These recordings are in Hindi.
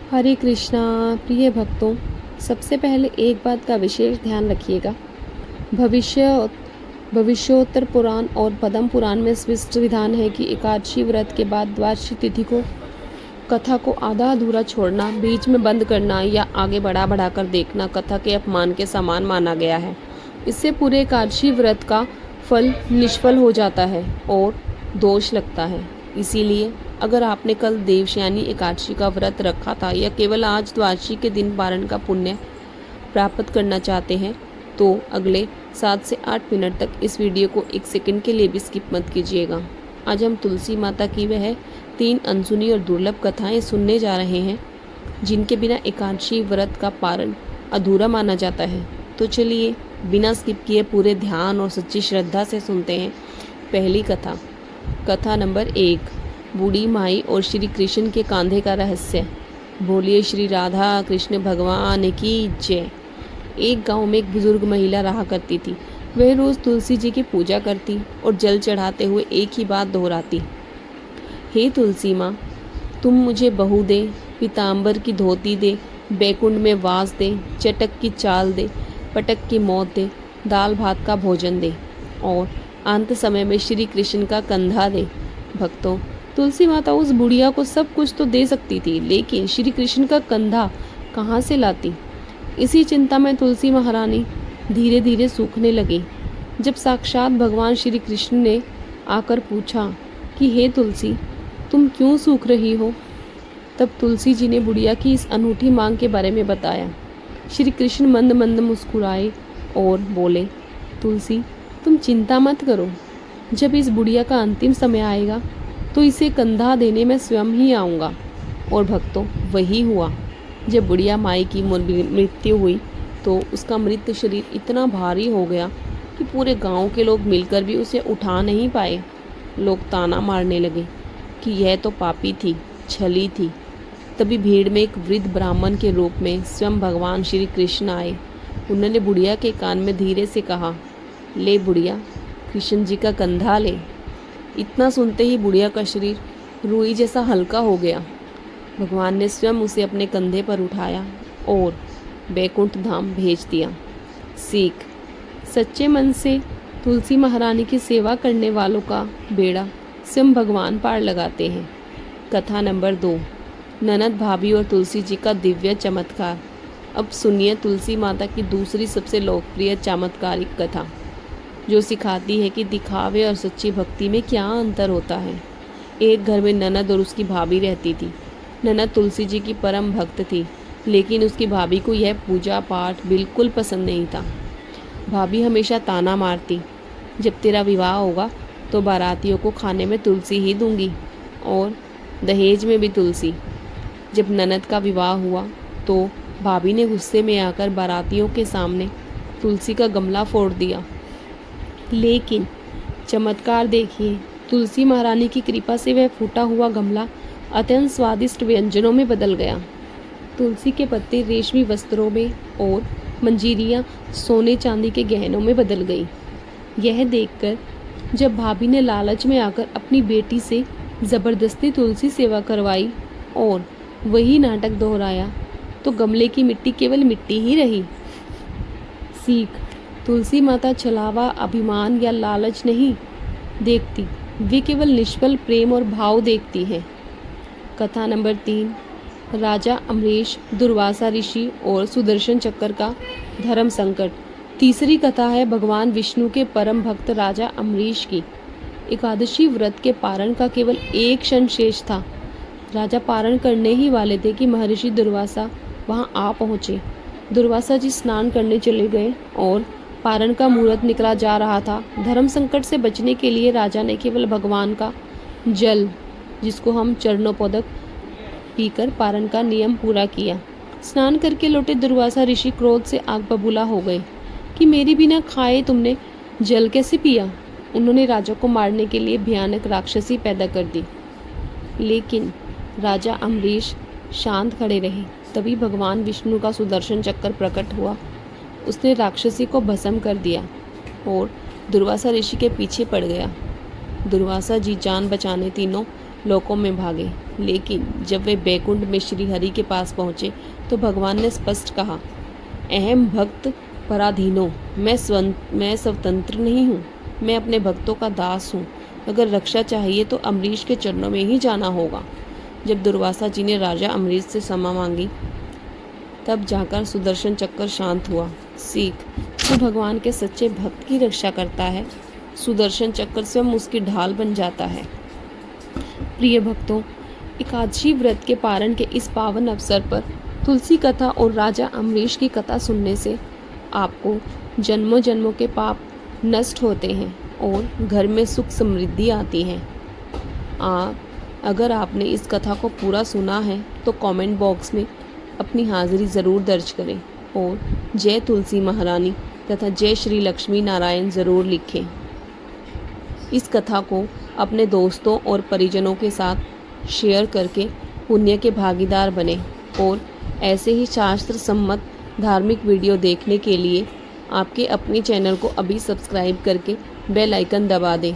हरे कृष्णा। प्रिय भक्तों, सबसे पहले एक बात का विशेष ध्यान रखिएगा। भविष्य भविष्योत्तर पुराण और पद्म पुराण में स्पष्ट विधान है कि एकादशी व्रत के बाद द्वादशी तिथि को कथा को आधा अधूरा छोड़ना, बीच में बंद करना या आगे बढ़ाकर देखना कथा के अपमान के समान माना गया है। इससे पूरे एकादशी व्रत का फल निष्फल हो जाता है और दोष लगता है। इसीलिए अगर आपने कल देवशयनी एकादशी का व्रत रखा था या केवल आज द्वादशी के दिन पारण का पुण्य प्राप्त करना चाहते हैं तो अगले 7 से 8 मिनट तक इस वीडियो को 1 सेकंड के लिए भी स्किप मत कीजिएगा। आज हम तुलसी माता की वह 3 अनसुनी और दुर्लभ कथाएं सुनने जा रहे हैं जिनके बिना एकादशी व्रत का पारण अधूरा माना जाता है। तो चलिए बिना स्किप किए पूरे ध्यान और सच्ची श्रद्धा से सुनते हैं। पहली कथा, कथा नंबर 1, बूढ़ी माई और श्री कृष्ण के कांधे का रहस्य। बोलिए श्री राधा कृष्ण भगवान की जय। एक गांव में एक बुजुर्ग महिला रहा करती थी। वह रोज तुलसी जी की पूजा करती और जल चढ़ाते हुए एक ही बात दोहराती, हे तुलसी माँ, तुम मुझे बहू दे, पीताम्बर की धोती दे, बैकुंठ में वास दे, चटक की चाल दे, पटक की मौत दे, दाल भात का भोजन दे और अंत समय में श्री कृष्ण का कंधा दे। भक्तों, तुलसी माता उस बुढ़िया को सब कुछ तो दे सकती थी, लेकिन श्री कृष्ण का कंधा कहाँ से लाती? इसी चिंता में तुलसी महारानी धीरे धीरे सूखने लगी। जब साक्षात भगवान श्री कृष्ण ने आकर पूछा कि हे तुलसी, तुम क्यों सूख रही हो, तब तुलसी जी ने बुढ़िया की इस अनूठी मांग के बारे में बताया। श्री कृष्ण मंद मंद मुस्कुराए और बोले, तुलसी, तुम चिंता मत करो। जब इस बुढ़िया का अंतिम समय आएगा तो इसे कंधा देने मैं स्वयं ही आऊँगा। और भक्तों, वही हुआ। जब बुढ़िया माई की मृत्यु हुई तो उसका मृत शरीर इतना भारी हो गया कि पूरे गांव के लोग मिलकर भी उसे उठा नहीं पाए। लोग ताना मारने लगे कि यह तो पापी थी, छली थी। तभी भीड़ में एक वृद्ध ब्राह्मण के रूप में स्वयं भगवान श्री कृष्ण आए। उन्होंने बुढ़िया के कान में धीरे से कहा, ले बुढ़िया, कृष्ण जी का कंधा ले। इतना सुनते ही बुढ़िया का शरीर रुई जैसा हल्का हो गया। भगवान ने स्वयं उसे अपने कंधे पर उठाया और बैकुंठ धाम भेज दिया। सीख, सच्चे मन से तुलसी महारानी की सेवा करने वालों का बेड़ा स्वयं भगवान पार लगाते हैं। कथा नंबर 2, ननद भाभी और तुलसी जी का दिव्य चमत्कार। अब सुनिए तुलसी माता की दूसरी सबसे लोकप्रिय चमत्कारिक कथा, जो सिखाती है कि दिखावे और सच्ची भक्ति में क्या अंतर होता है। एक घर में ननद और उसकी भाभी रहती थी। ननद तुलसी जी की परम भक्त थी, लेकिन उसकी भाभी को यह पूजा पाठ बिल्कुल पसंद नहीं था। भाभी हमेशा ताना मारती, जब तेरा विवाह होगा तो बारातियों को खाने में तुलसी ही दूंगी और दहेज में भी तुलसी। जब ननद का विवाह हुआ तो भाभी ने गुस्से में आकर बारातियों के सामने तुलसी का गमला फोड़ दिया। लेकिन चमत्कार देखिए, तुलसी महारानी की कृपा से वह फूटा हुआ गमला अत्यंत स्वादिष्ट व्यंजनों में बदल गया। तुलसी के पत्ते रेशमी वस्त्रों में और मंजीरियाँ सोने चांदी के गहनों में बदल गई। यह देखकर जब भाभी ने लालच में आकर अपनी बेटी से ज़बरदस्ती तुलसी सेवा करवाई और वही नाटक दोहराया तो गमले की मिट्टी केवल मिट्टी ही रही। सीख, तुलसी माता छलावा, अभिमान या लालच नहीं देखती, वे केवल निष्फल प्रेम और भाव देखती हैं। कथा नंबर 3, राजा अमरीश, दुर्वासा ऋषि और सुदर्शन चक्र का धर्म संकट। तीसरी कथा है भगवान विष्णु के परम भक्त राजा अमरीश की। एकादशी व्रत के पारण का केवल एक क्षण शेष था। राजा पारण करने ही वाले थे कि महर्षि दुर्वासा वहां आ पहुँचे। दुर्वासा जी स्नान करने चले गए और पारण का मुहूर्त निकला जा रहा था। धर्म संकट से बचने के लिए राजा ने केवल भगवान का जल, जिसको हम चरणोपदक, पीकर पारण का नियम पूरा किया। स्नान करके लौटे दुर्वासा ऋषि क्रोध से आग बबूला हो गए कि मेरी बिना खाए तुमने जल कैसे पिया। उन्होंने राजा को मारने के लिए भयानक राक्षसी पैदा कर दी, लेकिन राजा अमरीश शांत खड़े रहे। तभी भगवान विष्णु का सुदर्शन चक्र प्रकट हुआ। उसने राक्षसी को भस्म कर दिया और दुर्वासा ऋषि के पीछे पड़ गया। दुर्वासा जी जान बचाने तीनों लोकों में भागे। लेकिन जब वे बैकुंठ में श्री हरि के पास पहुँचे तो भगवान ने स्पष्ट कहा, अहम भक्त पराधीनो, मैं स्वतंत्र नहीं हूँ, मैं अपने भक्तों का दास हूँ। अगर रक्षा चाहिए तो अम्बरीश के चरणों में ही जाना होगा। जब दुर्वासा जी ने राजा अम्बरीश से क्षमा मांगी तब जाकर सुदर्शन चक्र शांत हुआ। सीख, जो भगवान के सच्चे भक्त की रक्षा करता है, सुदर्शन चक्र स्वयं उसकी ढाल बन जाता है। प्रिय भक्तों, एकादशी व्रत के पारण के इस पावन अवसर पर तुलसी कथा और राजा अम्बरीश की कथा सुनने से आपको जन्मों जन्मों के पाप नष्ट होते हैं और घर में सुख समृद्धि आती है। अगर आपने इस कथा को पूरा सुना है तो कमेंट बॉक्स में अपनी हाजिरी ज़रूर दर्ज करें और जय तुलसी महारानी तथा जय श्री लक्ष्मी नारायण ज़रूर लिखें। इस कथा को अपने दोस्तों और परिजनों के साथ शेयर करके पुण्य के भागीदार बने और ऐसे ही शास्त्र सम्मत धार्मिक वीडियो देखने के लिए आपके अपने चैनल को अभी सब्सक्राइब करके बेल आइकन दबा दें।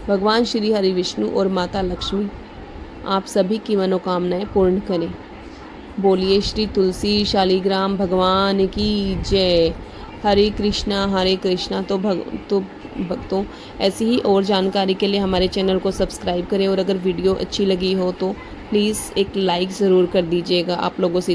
भगवान श्री हरि विष्णु और माता लक्ष्मी आप सभी की मनोकामनाएं पूर्ण करें। बोलिए श्री तुलसी शालिग्राम भगवान की जय। हरे कृष्णा। तो भक्तों, ऐसी ही और जानकारी के लिए हमारे चैनल को सब्सक्राइब करें और अगर वीडियो अच्छी लगी हो तो प्लीज़ एक लाइक ज़रूर कर दीजिएगा। आप लोगों से